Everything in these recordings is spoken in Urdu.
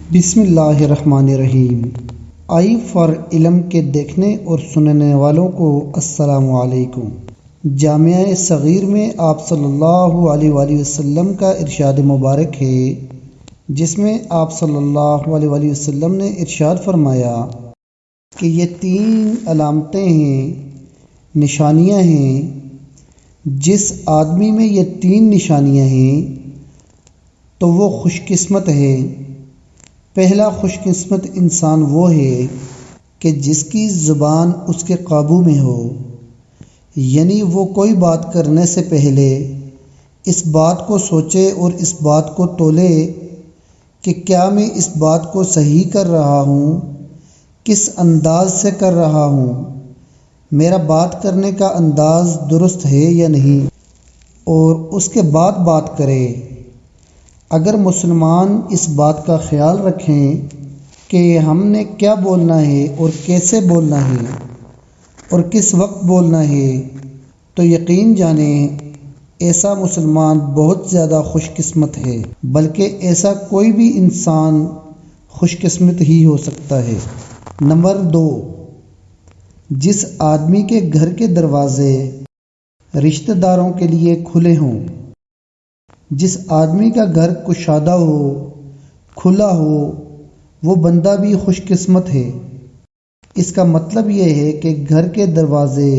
بسم اللہ الرحمن الرحیم۔ آئی فار علم کے دیکھنے اور سننے والوں کو السلام علیکم۔ جامعہ صغیر میں آپ صلی اللہ علیہ وآلہ وسلم کا ارشاد مبارک ہے، جس میں آپ صلی اللہ علیہ وآلہ وسلم نے ارشاد فرمایا کہ یہ 3 علامتیں ہیں، نشانیاں ہیں۔ جس آدمی میں یہ 3 نشانیاں ہیں تو وہ خوش قسمت ہے۔ پہلا خوش قسمت انسان وہ ہے کہ جس کی زبان اس کے قابو میں ہو، یعنی وہ کوئی بات کرنے سے پہلے اس بات کو سوچے اور اس بات کو تولے کہ کیا میں اس بات کو صحیح کر رہا ہوں، کس انداز سے کر رہا ہوں، میرا بات کرنے کا انداز درست ہے یا نہیں، اور اس کے بعد بات کرے۔ اگر مسلمان اس بات کا خیال رکھیں کہ ہم نے کیا بولنا ہے اور کیسے بولنا ہے اور کس وقت بولنا ہے، تو یقین جانیں ایسا مسلمان بہت زیادہ خوش قسمت ہے، بلکہ ایسا کوئی بھی انسان خوش قسمت ہی ہو سکتا ہے۔ نمبر 2، جس آدمی کے گھر کے دروازے رشتہ داروں کے لیے کھلے ہوں، جس آدمی کا گھر کشادہ ہو، کھلا ہو، وہ بندہ بھی خوش قسمت ہے۔ اس کا مطلب یہ ہے کہ گھر کے دروازے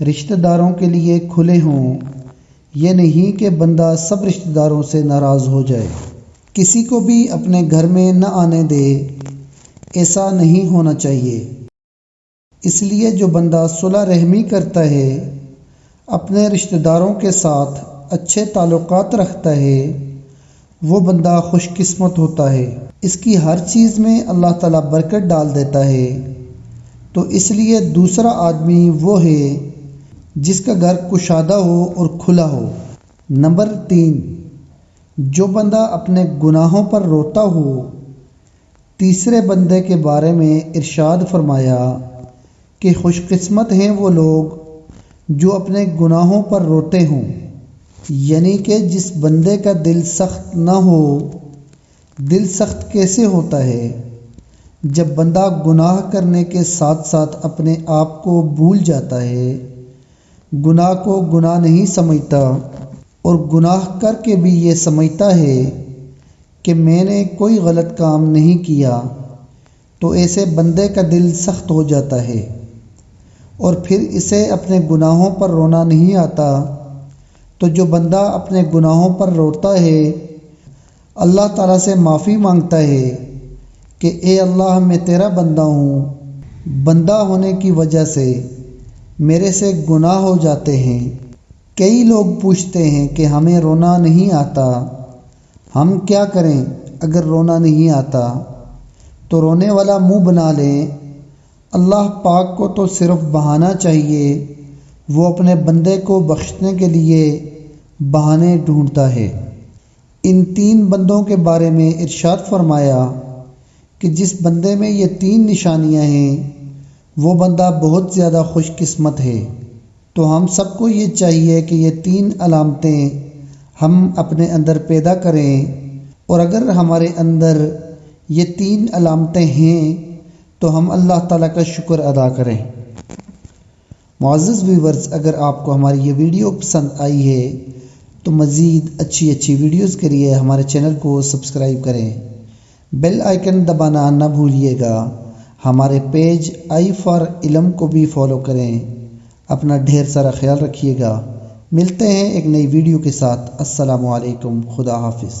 رشتہ داروں کے لیے کھلے ہوں، یہ نہیں کہ بندہ سب رشتہ داروں سے ناراض ہو جائے، کسی کو بھی اپنے گھر میں نہ آنے دے، ایسا نہیں ہونا چاہیے۔ اس لیے جو بندہ صلح رحمی کرتا ہے، اپنے رشتہ داروں کے ساتھ اچھے تعلقات رکھتا ہے، وہ بندہ خوش قسمت ہوتا ہے۔ اس کی ہر چیز میں اللہ تعالیٰ برکت ڈال دیتا ہے۔ تو اس لیے دوسرا آدمی وہ ہے جس کا گھر کشادہ ہو اور کھلا ہو۔ نمبر 3، جو بندہ اپنے گناہوں پر روتا ہو۔ تیسرے بندے کے بارے میں ارشاد فرمایا کہ خوش قسمت ہیں وہ لوگ جو اپنے گناہوں پر روتے ہوں، یعنی کہ جس بندے کا دل سخت نہ ہو۔ دل سخت کیسے ہوتا ہے؟ جب بندہ گناہ کرنے کے ساتھ ساتھ اپنے آپ کو بھول جاتا ہے، گناہ کو گناہ نہیں سمجھتا، اور گناہ کر کے بھی یہ سمجھتا ہے کہ میں نے کوئی غلط کام نہیں کیا، تو ایسے بندے کا دل سخت ہو جاتا ہے، اور پھر اسے اپنے گناہوں پر رونا نہیں آتا۔ تو جو بندہ اپنے گناہوں پر روتا ہے، اللہ تعالیٰ سے معافی مانگتا ہے کہ اے اللہ، میں تیرا بندہ ہوں، بندہ ہونے کی وجہ سے میرے سے گناہ ہو جاتے ہیں۔ کئی لوگ پوچھتے ہیں کہ ہمیں رونا نہیں آتا، ہم کیا کریں اگر رونا نہیں آتا؟ تو رونے والا منہ بنا لیں۔ اللہ پاک کو تو صرف بہانہ چاہیے، وہ اپنے بندے کو بخشنے کے لیے بہانے ڈھونڈتا ہے۔ ان 3 بندوں کے بارے میں ارشاد فرمایا کہ جس بندے میں یہ 3 نشانیاں ہیں، وہ بندہ بہت زیادہ خوش قسمت ہے۔ تو ہم سب کو یہ چاہیے کہ یہ 3 علامتیں ہم اپنے اندر پیدا کریں، اور اگر ہمارے اندر یہ 3 علامتیں ہیں تو ہم اللہ تعالیٰ کا شکر ادا کریں۔ معزز ویورز، اگر آپ کو ہماری یہ ویڈیو پسند آئی ہے تو مزید اچھی ویڈیوز کے لیے ہمارے چینل کو سبسکرائب کریں، بیل آئیکن دبانا نہ بھولیے گا، ہمارے پیج آئی فار علم کو بھی فالو کریں۔ اپنا ڈھیر سارا خیال رکھیے گا۔ ملتے ہیں ایک نئی ویڈیو کے ساتھ۔ السلام علیکم، خدا حافظ۔